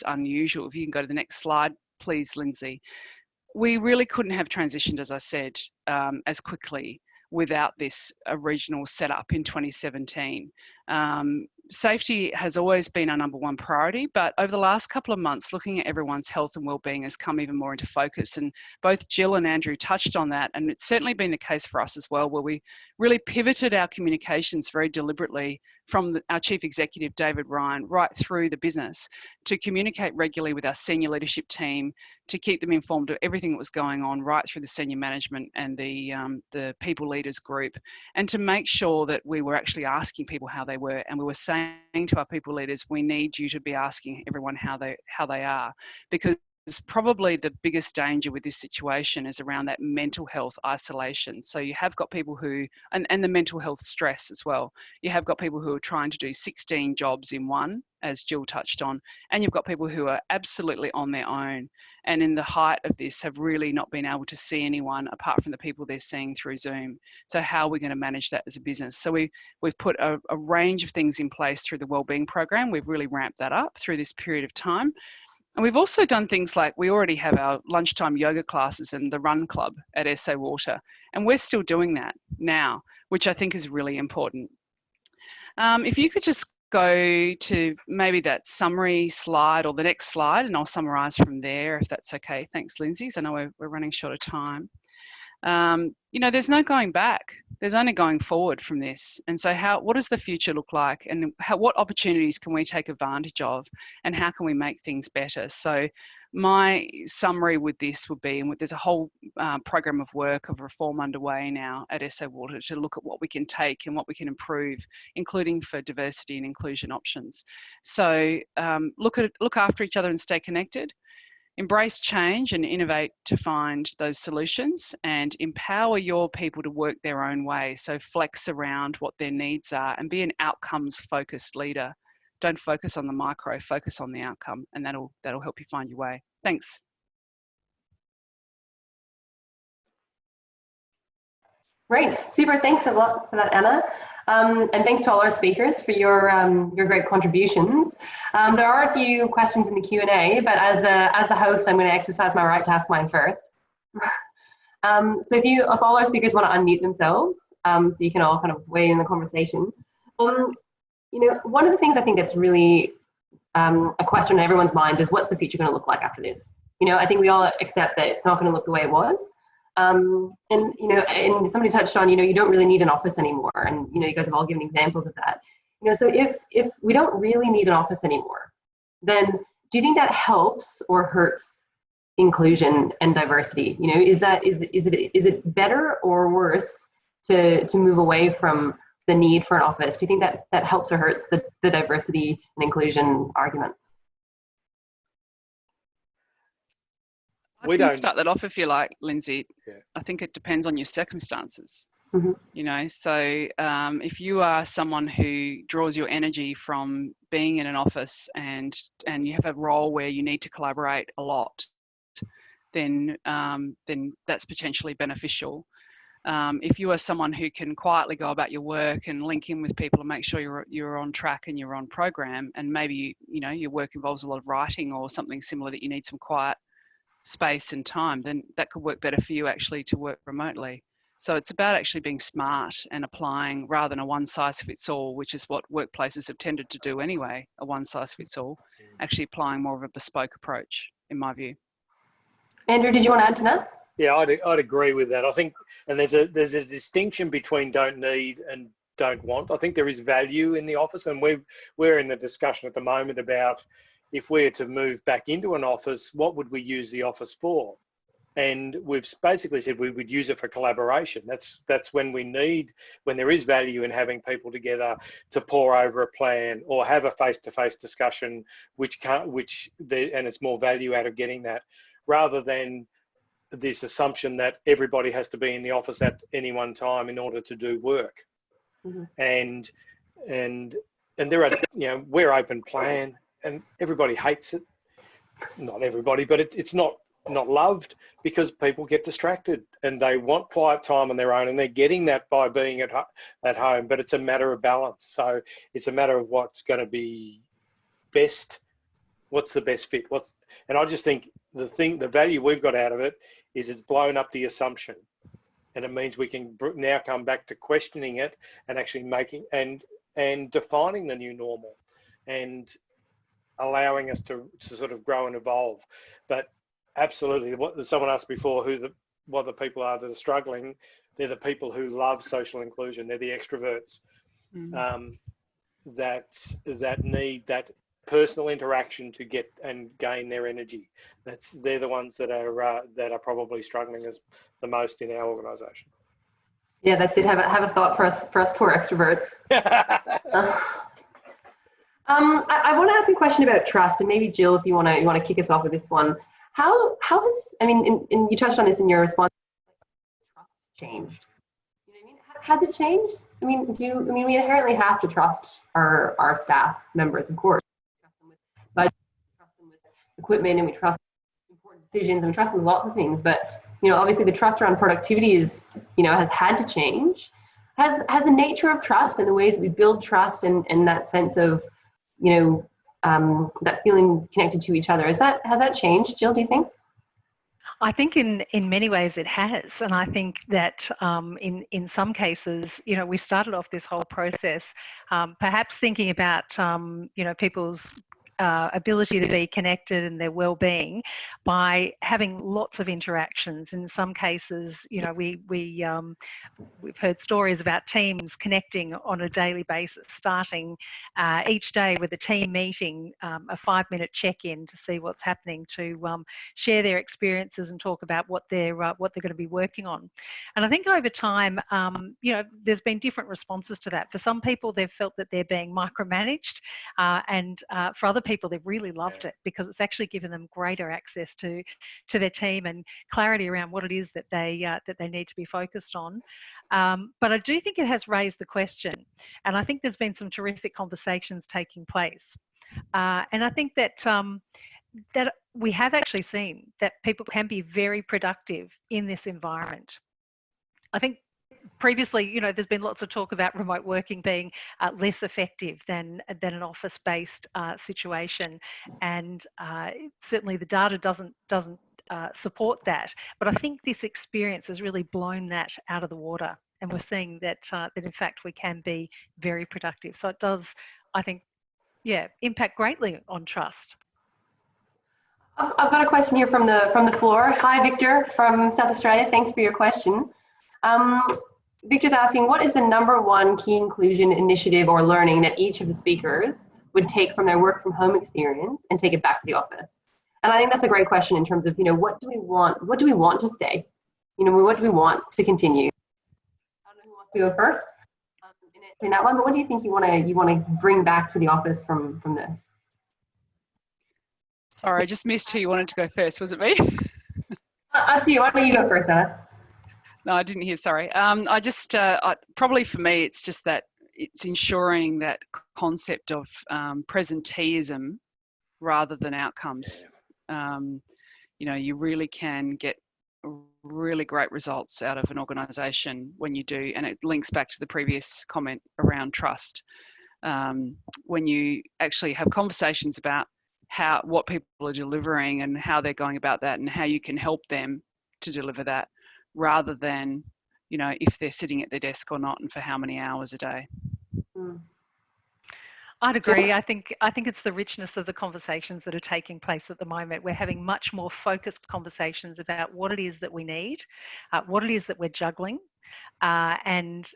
unusual? If you can go to the next slide, please, Lindsay. We really couldn't have transitioned, as I said, as quickly without this regional setup in 2017. Safety has always been our #1 priority, but over the last couple of months, looking at everyone's health and well-being has come even more into focus. And both Jill and Andrew touched on that, and it's certainly been the case for us as well, where we really pivoted our communications very deliberately from our Chief Executive, David Ryan, right through the business to communicate regularly with our senior leadership team, to keep them informed of everything that was going on right through the senior management and the people leaders group, and to make sure that we were actually asking people how they were, and we were saying to our people leaders, we need you to be asking everyone how they are, because probably the biggest danger with this situation is around that mental health isolation. So you have got people who, and the mental health stress as well. You have got people who are trying to do 16 jobs in one, as Jill touched on, and you've got people who are absolutely on their own, and in the height of this have really not been able to see anyone apart from the people they're seeing through Zoom. So how are we going to manage that as a business? So we've put a range of things in place through the wellbeing program. We've really ramped that up through this period of time. And we've also done things like we already have our lunchtime yoga classes and the run club at SA Water, and we're still doing that now, which I think is really important. If you could just go to maybe that summary slide or the next slide, and I'll summarise from there if that's okay. Thanks, Lindsay. I know we're running short of time. There's no going back. There's only going forward from this. And so what does the future look like, and what opportunities can we take advantage of, and how can we make things better? So my summary with this would be, and there's a whole program of work of reform underway now at SA Water to look at what we can take and what we can improve, including for diversity and inclusion options. So look after each other and stay connected. Embrace change and innovate to find those solutions, and empower your people to work their own way. So flex around what their needs are and be an outcomes focused leader. Don't focus on the micro, focus on the outcome, and that'll help you find your way. Thanks. Great, super, thanks a lot for that, Anna. And thanks to all our speakers for your great contributions. There are a few questions in the Q&A, but as the host, I'm going to exercise my right to ask mine first. So if all our speakers want to unmute themselves, so you can all kind of weigh in the conversation. One of the things I think that's really a question in everyone's minds is, what's the future going to look like after this? I think we all accept that it's not going to look the way it was. And somebody touched on, you don't really need an office anymore. And, you guys have all given examples of that. So if we don't really need an office anymore, then do you think that helps or hurts inclusion and diversity? Is it better or worse to move away from the need for an office? Do you think that helps or hurts the diversity and inclusion argument? I can start that off if you like, Lindsay. Yeah. I think it depends on your circumstances. Mm-hmm. So if you are someone who draws your energy from being in an office and you have a role where you need to collaborate a lot, then that's potentially beneficial. If you are someone who can quietly go about your work and link in with people and make sure you're on track and you're on program, and maybe your work involves a lot of writing or something similar that you need some quiet space and time, then that could work better for you actually to work remotely. So it's about actually being smart and applying, rather than a one size fits all, which is what workplaces have tended to do anyway, a one size fits all, actually applying more of a bespoke approach, in my view. Andrew, did you want to add to that? Yeah, I'd agree with that. I think, and there's a distinction between don't need and don't want. I think there is value in the office, and we're in the discussion at the moment about, if we're to move back into an office, what would we use the office for? And we've basically said we would use it for collaboration. That's when there is value in having people together to pore over a plan or have a face-to-face discussion, and it's more value out of getting that, rather than this assumption that everybody has to be in the office at any one time in order to do work. Mm-hmm. And there are, we're open plan, and everybody hates it. Not everybody, but it's not loved, because people get distracted and they want quiet time on their own, and they're getting that by being at home. But it's a matter of balance. So it's a matter of what's going to be best. What's the best fit? And I just think the value we've got out of it is it's blown up the assumption, and it means we can now come back to questioning it and actually making and defining the new normal, and allowing us to sort of grow and evolve. But absolutely, what someone asked before, what the people are that are struggling, they're the people who love social inclusion. They're the extroverts. Mm-hmm. That need that personal interaction to get and gain their energy. They're the ones that are probably struggling as the most in our organisation. Yeah, that's it. Have a thought for us poor extroverts. I want to ask a question about trust, and maybe Jill, if you want to kick us off with this one. How has, and you touched on this in your response, trust changed? You know what I mean? Has it changed? We inherently have to trust our staff members, of course. We trust them with budget, we trust them with equipment, and we trust important decisions, and we trust them with lots of things. But obviously the trust around productivity has had to change. Has the nature of trust and the ways that we build trust and that sense of that feeling connected to each other, has that changed, Jill, do you think? I think in many ways it has, and I think that in some cases, we started off this whole process perhaps thinking about people's ability to be connected and their well-being by having lots of interactions. In some cases, we've heard stories about teams connecting on a daily basis, starting each day with a team meeting, a 5-minute check-in to see what's happening, to share their experiences and talk about what they're going to be working on. And I think over time, there's been different responses to that. For some people, they've felt that they're being micromanaged, and for other people, they've really loved it because it's actually given them greater access to their team and clarity around what it is that they need to be focused on. But I do think it has raised the question, and I think there's been some terrific conversations taking place. And I think that that we have actually seen that people can be very productive in this environment. I think previously, you know, there's been lots of talk about remote working being less effective than an office-based situation, and certainly the data doesn't support that. But I think this experience has really blown that out of the water, and we're seeing that that in fact we can be very productive. So it does, I think, yeah, impact greatly on trust. I've got a question here from the floor. Hi, Victor from South Australia. Thanks for your question. Victor's asking, what is the #1 key inclusion initiative or learning that each of the speakers would take from their work from home experience and take it back to the office? And I think that's a great question in terms of, you know, what do we want to stay? You know, what do we want to continue? I don't know who wants to go first in answering that one, but what do you think you want to bring back to the office from this? Sorry, I just missed who you wanted to go first. Was it me? Up to you. Why don't you go first, Anna? No, I didn't hear, sorry. I just, probably for me, it's just that it's ensuring that concept of presenteeism rather than outcomes. You know, you really can get really great results out of an organisation when you do, and it links back to the previous comment around trust. When you actually have conversations about what people are delivering and how they're going about that and how you can help them to deliver that, rather than, you know, if they're sitting at their desk or not and for how many hours a day. I'd agree. I think it's the richness of the conversations that are taking place at the moment. We're having much more focused conversations about what it is that we need, what it is that we're juggling, and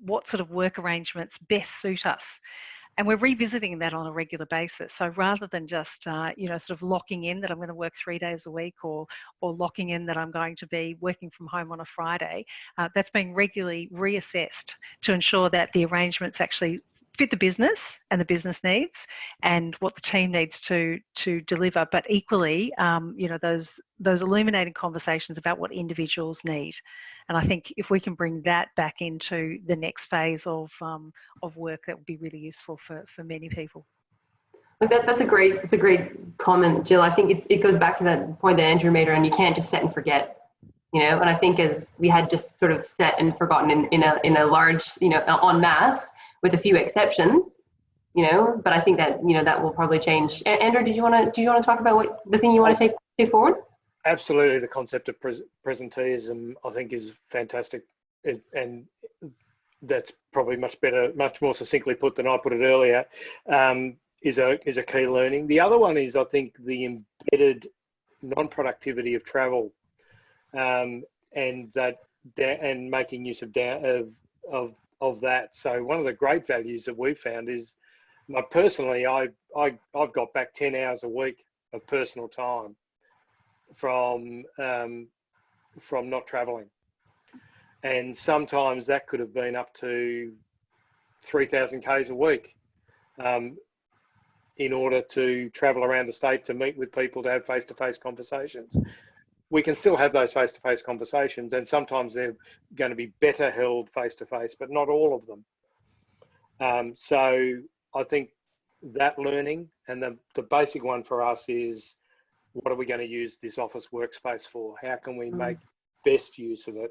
what sort of work arrangements best suit us. And we're revisiting that on a regular basis. So rather than just, you know, sort of locking in that I'm going to work 3 days a week, or locking in that I'm going to be working from home on a Friday, that's being regularly reassessed to ensure that the arrangements actually fit the business and the business needs and what the team needs to deliver. But equally, you know, those illuminating conversations about what individuals need. And I think if we can bring that back into the next phase of work, that would be really useful for many people. Look, that's a great comment, Jill. I think it goes back to that point that Andrew made around you can't just set and forget, you know. And I think as we had just sort of set and forgotten in a large, you know, en masse with a few exceptions, you know. But I think that, you know, that will probably change. Andrew, do you want to talk about what the thing you want to take forward? Absolutely, the concept of presenteeism I think is fantastic, and that's probably much more succinctly put than I put it earlier. Is a key learning. The other one is, I think, the embedded non-productivity of travel, and making use of that. So one of the great values that we've found is, personally, I've got back 10 hours a week of personal time from not traveling, and sometimes that could have been up to 3,000 k's a week, in order to travel around the state to meet with people, to have face-to-face conversations. We can still have those face-to-face conversations, and sometimes they're going to be better held face-to-face, but not all of them. So I think that learning, and the basic one for us is, what are we going to use this office workspace for? How can we make best use of it,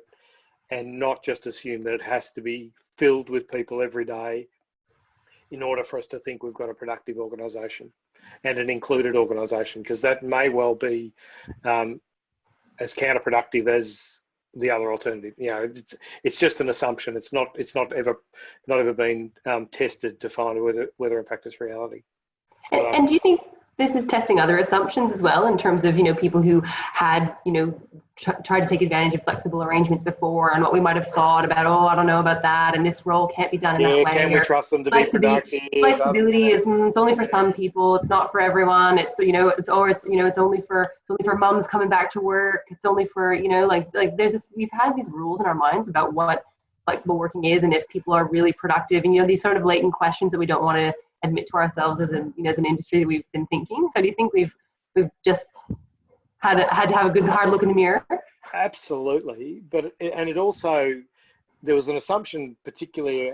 and not just assume that it has to be filled with people every day in order for us to think we've got a productive organisation and an included organisation, because that may well be as counterproductive as the other alternative. You know, it's just an assumption. It's not ever been tested to find whether in practice reality. And do you think this is testing other assumptions as well, in terms of, you know, people who had, you know, tried to take advantage of flexible arrangements before, and what we might have thought about, oh, I don't know about that, and this role can't be done in that way. Can we trust them to be productive? Flexibility is, it's only for some people, it's not for everyone. It's, you know, it's only for mums coming back to work. It's only for, you know, like there's this, we've had these rules in our minds about what flexible working is, and if people are really productive, and, you know, these sort of latent questions that we don't want to admit to ourselves as an industry that we've been thinking. So do you think we've just had to have a good hard look in the mirror? Absolutely, but it also, there was an assumption particularly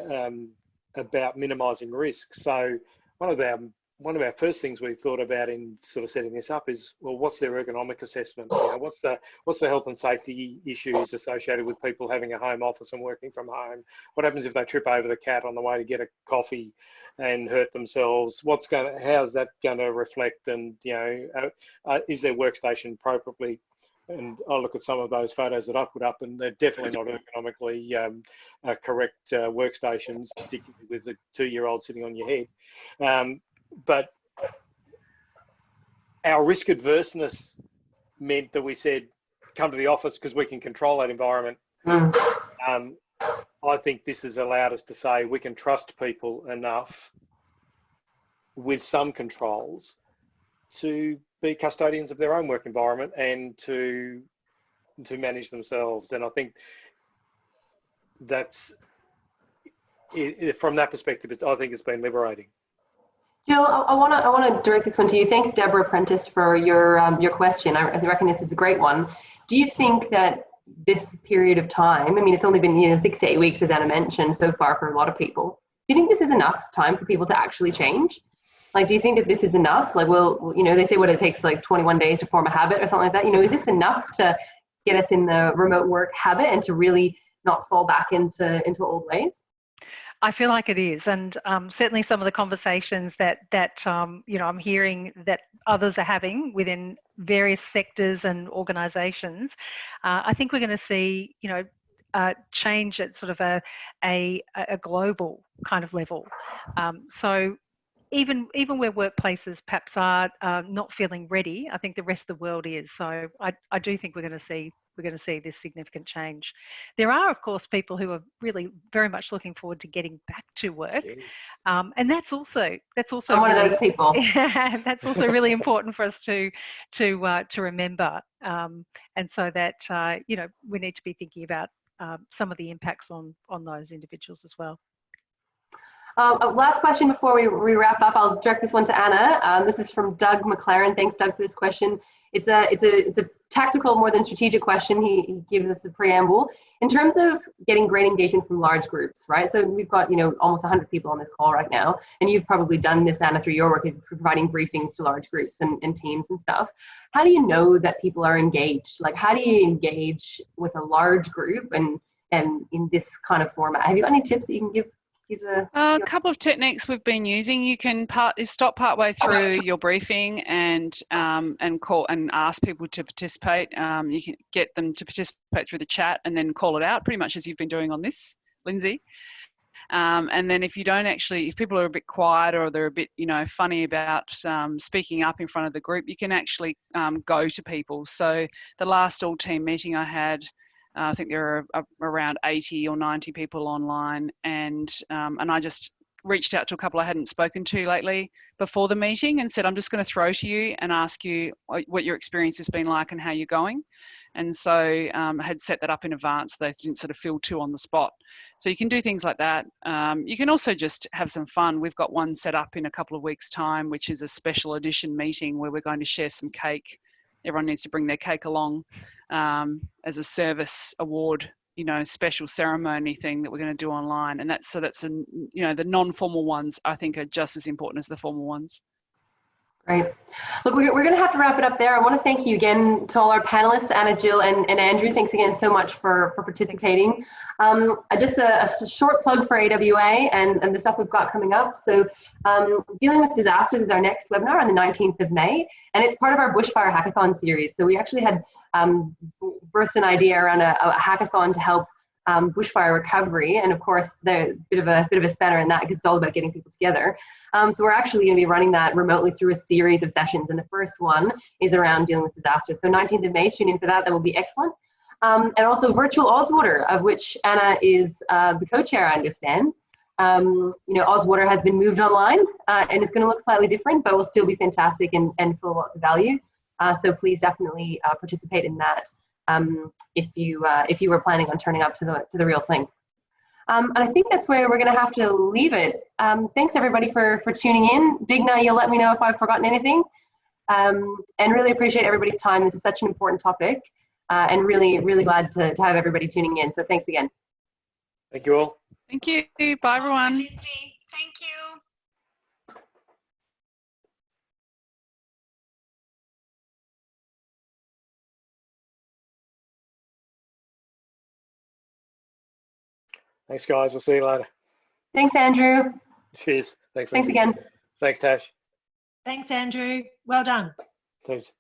about minimising risk. So one of our one of our first things we thought about in sort of setting this up is, well, what's their ergonomic assessment? You know, what's the health and safety issues associated with people having a home office and working from home? What happens if they trip over the cat on the way to get a coffee and hurt themselves? How's that going to reflect? And, you know, is their workstation appropriately? And I look at some of those photos that I put up, and they're definitely not ergonomically correct workstations, particularly with a 2-year-old sitting on your head. But our risk adverseness meant that we said, come to the office because we can control that environment. I think this has allowed us to say we can trust people enough with some controls to be custodians of their own work environment and to manage themselves. And I think that's from that perspective, I think it's been liberating. Jill, I want to direct this one to you. Thanks, Deborah Prentice, for your question. I reckon this is a great one. Do you think that this period of time, I mean, it's only been 6 to 8 weeks, as Anna mentioned, so far for a lot of people. Do you think this is enough time for people to actually change? Like, do you think that this is enough? Like, well, they say it takes like 21 days to form a habit or something like that. Is this enough to get us in the remote work habit and to really not fall back into old ways? I feel like it is, and certainly some of the conversations that I'm hearing that others are having within various sectors and organisations. I think we're going to see, change at sort of a global kind of level. So even where workplaces perhaps are not feeling ready, I think the rest of the world is. So I do think we're going to see this significant change. There are, of course, people who are really very much looking forward to getting back to work, and that's also I'm one of those people. Yeah, that's also really important for us to remember, and so that we need to be thinking about some of the impacts on those individuals as well. Last question before we wrap up. I'll direct this one to Anna. This is from Doug McLaren. Thanks, Doug, for this question. It's a tactical more than strategic question. He gives us a preamble. In terms of getting great engagement from large groups, right? So we've got, almost 100 people on this call right now, and you've probably done this, Anna, through your work, providing briefings to large groups and teams and stuff. How do you know that people are engaged? Like, how do you engage with a large group and in this kind of format? Have you got any tips that you can give? A couple of techniques we've been using. You can stop partway through your briefing and call and ask people to participate. You can get them to participate through the chat and then call it out, pretty much as you've been doing on this, Lindsay. And then if people are a bit quiet or they're a bit, funny about speaking up in front of the group, you can actually go to people. So the last all team meeting I had, I think there are around 80 or 90 people online, and I just reached out to a couple I hadn't spoken to lately before the meeting and said, I'm just going to throw to you and ask you what your experience has been like and how you're going. And so I had set that up in advance so they didn't sort of feel too on the spot. So you can do things like that. You can also just have some fun. We've got one set up in a couple of weeks' time, which is a special edition meeting where we're going to share some cake. Everyone needs to bring their cake along as a service award, special ceremony thing that we're going to do online. And that's the non-formal ones I think are just as important as the formal ones. Great. Look, we're going to have to wrap it up there. I want to thank you again to all our panelists, Anna, Jill, and Andrew. Thanks again so much for participating. Just a short plug for AWA and the stuff we've got coming up. So dealing with disasters is our next webinar on the 19th of May, and it's part of our Bushfire Hackathon series. So we actually had birthed an idea around a hackathon to help bushfire recovery, and of course the bit of a spanner in that because it's all about getting people together. So we're actually going to be running that remotely through a series of sessions, and the first one is around dealing with disasters. So 19th of May, tune in for that. That will be excellent. And also virtual Ozwater, of which Anna is the co-chair, I understand. Ozwater has been moved online and it's going to look slightly different, but will still be fantastic and full of lots of value. So please definitely participate in that if you were planning on turning up to the real thing. And I think that's where we're going to have to leave it. Thanks everybody for tuning in. Digna, you'll let me know if I've forgotten anything. And really appreciate everybody's time. This is such an important topic, and really, really glad to have everybody tuning in. So thanks again. Thank you all. Thank you. Bye, everyone. Thank you. Thanks, guys. I'll see you later. Thanks, Andrew. Cheers. Thanks, Thanks Lindsey. again. Thanks, Tash. Thanks, Andrew. Well done. Thanks.